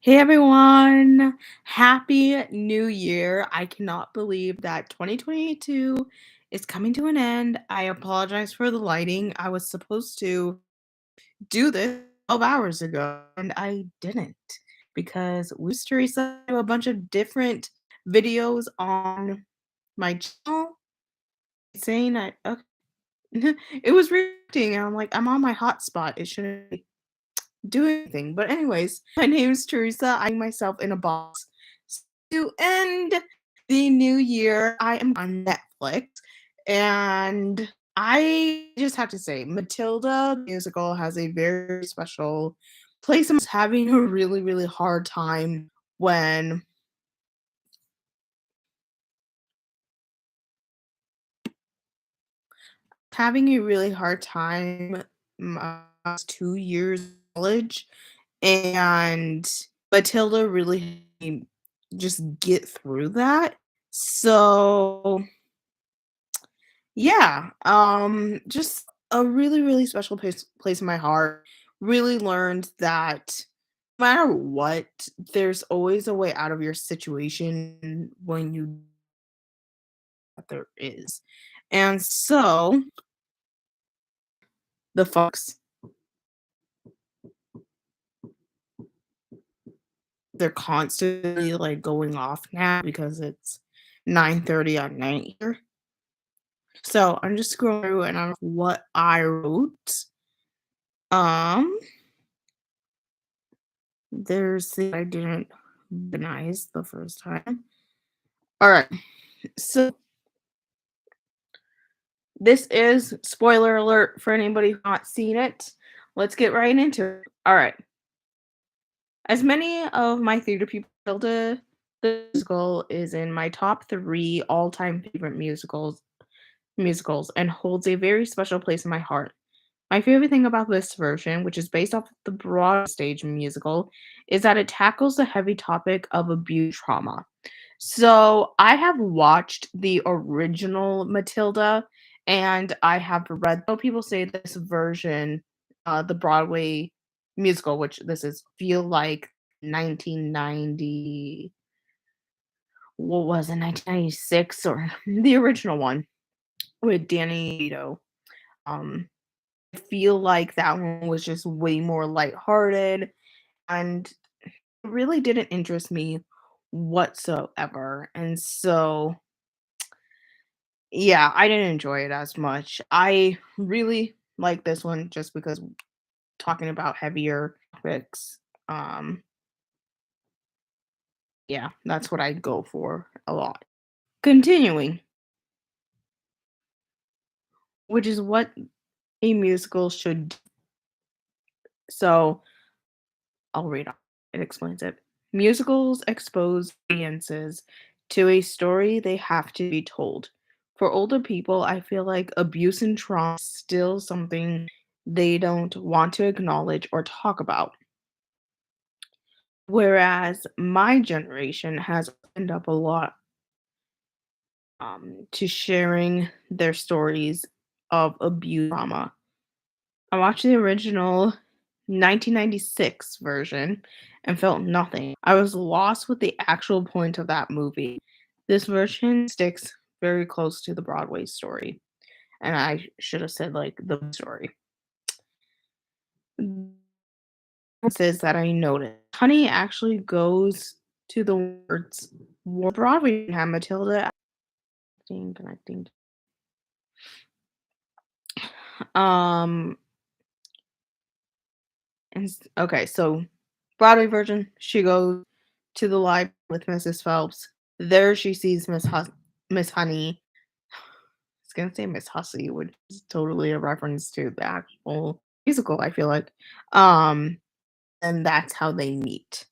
Hey everyone, happy new year. I cannot believe that 2022 is coming to an end. I apologize for the lighting. I was supposed to do this 12 hours ago and I didn't because we used to reset a bunch of different videos on my channel saying that okay, it was reacting and I'm like, I'm on my hotspot. It shouldn't be do anything. But anyways, my name is Teresa. I'm myself in a box. To end the new year, I am on Netflix, and I just have to say, Matilda the musical has a very special place. I'm having a really, really hard time when having a really hard time my last 2 years of college, and Matilda really helped me just get through that. So yeah, just a really, really special place in my heart. Really learned that no matter what, there's always a way out of your situation when you there is. And so the folks they're constantly like going off now because it's 9:30 at night here. So I'm just scrolling through and I'm what I wrote. Um, there's the I didn't recognize the first time. All right, so this is spoiler alert for anybody who's not seen it. Let's get right into it. All right, as many of my theater people, Hilda the musical is in my top three all-time favorite musicals and holds a very special place in my heart. My favorite thing about this version, which is based off the Broadway stage musical, is that it tackles the heavy topic of abuse trauma. So I have watched the original Matilda, and I have read. Though people say this version, the Broadway musical, which this is, feel like 1990. What was it, 1996 or the original one with Danny Vito. Um, I feel like that one was just way more lighthearted and it really didn't interest me whatsoever. And so, yeah, I didn't enjoy it as much. I really like this one just because talking about heavier topics. Um, yeah, that's what I go for a lot. Continuing, which is what a musical should do. So I'll read on. It explains it. Musicals expose audiences to a story they have to be told. For older people, I feel like abuse and trauma is still something they don't want to acknowledge or talk about. Whereas my generation has opened up a lot to sharing their stories of abuse trauma. I watched the original 1996 version and felt nothing. I was lost with the actual point of that movie. This version sticks very close to the Broadway story, and I should have said like the story. Says that I noticed. Honey actually goes to the words War Broadway had Matilda connecting. Um okay, so Broadway version, she goes to the library with Mrs. Phelps. There she sees Miss Honey. I was gonna say Miss Hussey, which is totally a reference to the actual musical, I feel like. Um, and that's how they meet.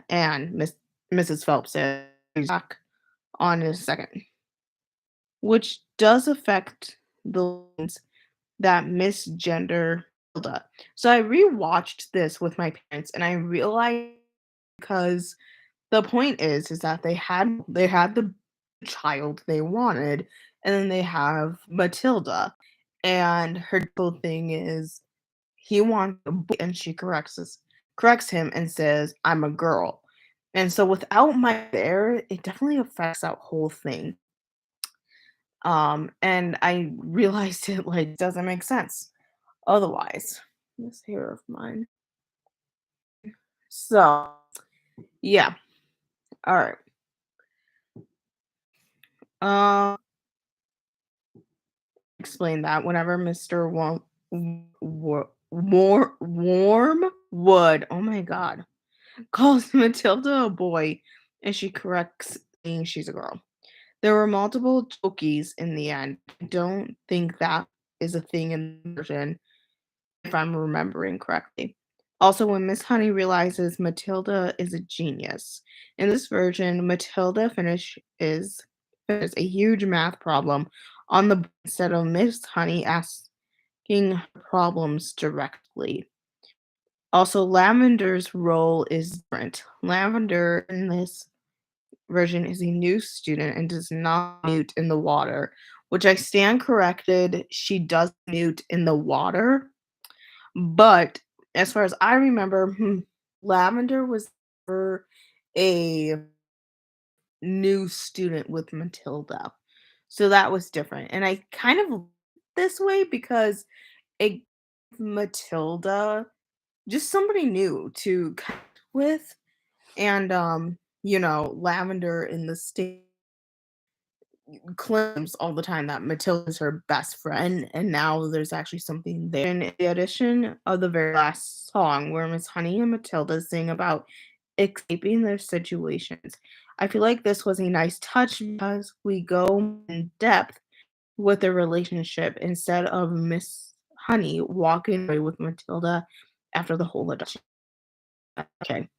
And Mrs. Phelps says he's back on his second, which does affect the lines that misgender Hilda. So I rewatched this with my parents and I realized because the point is that they had the child they wanted, and then they have Matilda, and her whole thing is he wants a boy, and she corrects us. corrects him and says, "I'm a girl." And so without my there, it definitely affects that whole thing. And I realized it like doesn't make sense otherwise. This hair of mine. So yeah. All right. Um explain that whenever Mr. Warmwood, oh my god, calls Matilda a boy and she corrects saying she's a girl. There were multiple Tokies in the end. I don't think that is a thing in the version, if I'm remembering correctly. Also, when Miss Honey realizes Matilda is a genius. In this version, Matilda finishes a huge math problem on the board instead of Miss Honey asking her problems directly. Also, Lavender's role is different. Lavender in this version is a new student and does not mute in the water, which I stand corrected. She does mute in the water, but as far as I remember, Lavender was never a new student with Matilda. So that was different. And I kind of this way because it gave Matilda just somebody new to connect with. And Lavender in the state claims all the time that Matilda's her best friend, and now there's actually something there. In the edition of the very last song, where Miss Honey and Matilda sing about escaping their situations, I feel like this was a nice touch because we go in depth with their relationship instead of Miss Honey walking away with Matilda after the whole adoption. Okay,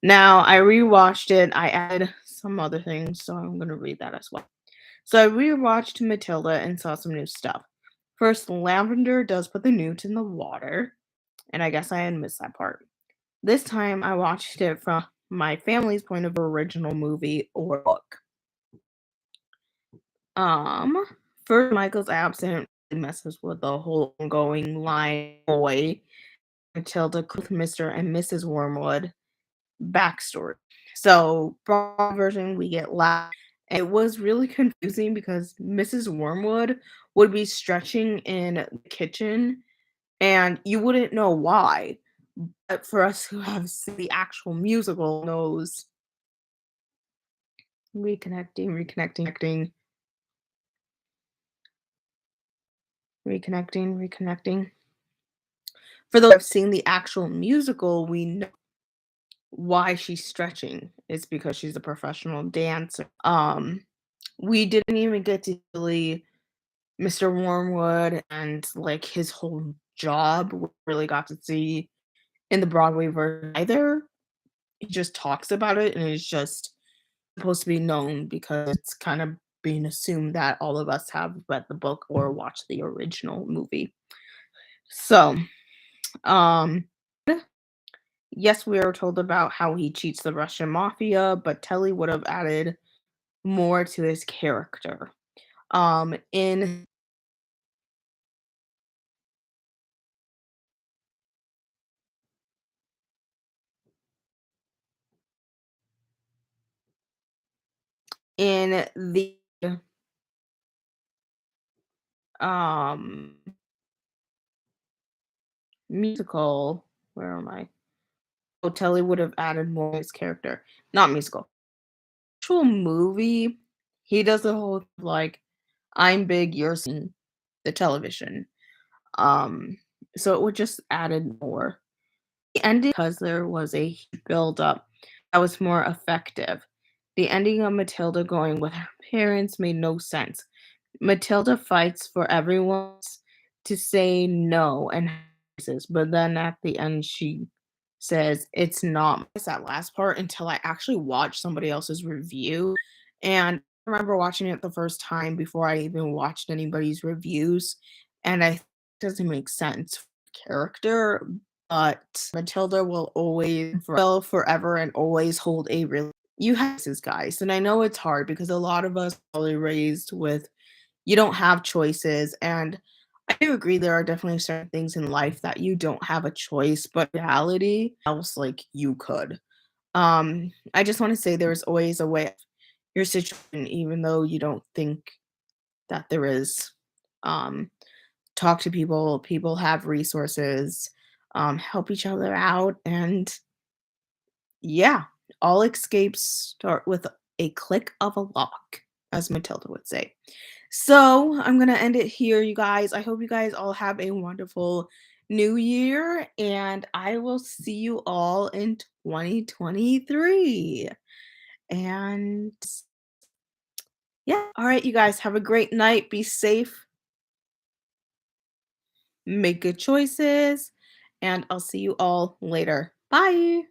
now I rewatched it. I added some other things, so I'm gonna read that as well. So I rewatched Matilda and saw some new stuff. First, Lavender does put the newt in the water, and I guess I had missed that part. This time I watched it from my family's point of original movie or book. Um, First Michael's absent messes with the whole ongoing line boy, Matilda, Mr. and Mrs. Wormwood backstory. So, broad version, we get last. It was really confusing because Mrs. Wormwood would be stretching in the kitchen and you wouldn't know why. But for us who have seen the actual musical knows reconnecting. For those who have seen the actual musical, we know why she's stretching. It's because she's a professional dancer. We didn't even get to really Mr. Wormwood and like his whole job. We really got to see in the Broadway version either. He just talks about it and it's just supposed to be known because it's kind of being assumed that all of us have read the book or watched the original movie. So, um, yes, we are told about how he cheats the Russian mafia, but Telly would have added more to his character. In the um musical, where am I? Oh, Telly would have added more to his character. Not musical. Actual movie, he does the whole like, I'm big, you're seeing the television. Um, so it would just added more. The ending, because there was a build up that was more effective. The ending of Matilda going with her parents made no sense. Matilda fights for everyone to say no and but then at the end she says it's not it's that last part until I actually watched somebody else's review. And I remember watching it the first time before I even watched anybody's reviews. And I it doesn't make sense for the character, but Matilda will forever and always hold a really you have this guys. And I know it's hard because a lot of us are probably raised with you don't have choices. And I do agree there are definitely certain things in life that you don't have a choice, but reality else like you could. I just want to say there's always a way your situation, even though you don't think that there is. Um, Talk to people, people have resources, help each other out, and yeah, all escapes start with a click of a lock, as Matilda would say. So I'm gonna end it here, you guys. I hope you guys all have a wonderful new year, and I will see you all in 2023. And yeah, all right, you guys have a great night. Be safe, make good choices, and I'll see you all later. Bye.